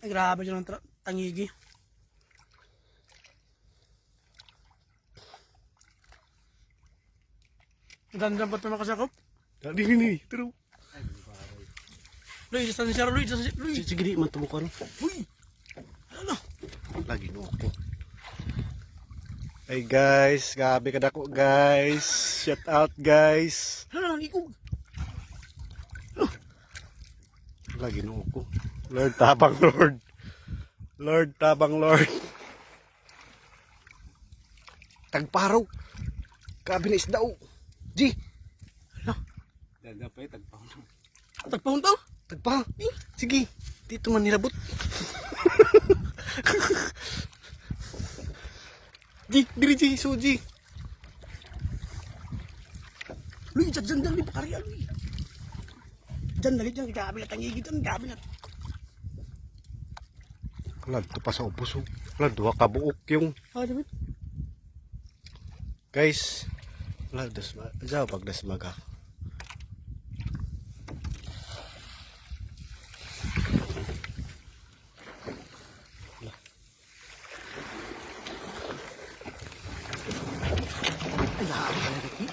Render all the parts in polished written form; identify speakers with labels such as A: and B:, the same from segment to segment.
A: Ay, grabe dyan ang tangigi. Ganda pa ito makasakop.
B: Dini, taro.
A: Luy, sa siya, Luy, sa siya, Luy.
B: Sige di man tumukan.
A: Uy! Ano?
B: Lagi no ako. Hey guys, gabi kadako guys. Shout out guys.
A: Ano, ikog.
B: Lagi no ako. Lord tabang Lord. Lord tabang Lord. Tagparaw. Gabi na isda o. Di.
A: Ano?
B: Dagapay tagpahon.
A: Tagpahon to?
B: Tagpa. Sige. Dito man nilabot. Di, diri di suji.
A: Luy, dyan dali pa karya, Luy. Dyan dali dyan, grabe na tangigi dyan, grabe na.
B: Lad to pa sa ubos oh. Lad duha ka buok yung
A: David.
B: guys. Lad das jaw pag dasmaga.
A: Ay, grabe ka na, Ricky.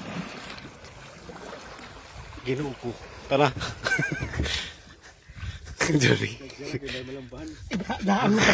B: Ginoo ko. Tara. Jari.
A: Daan mo pa.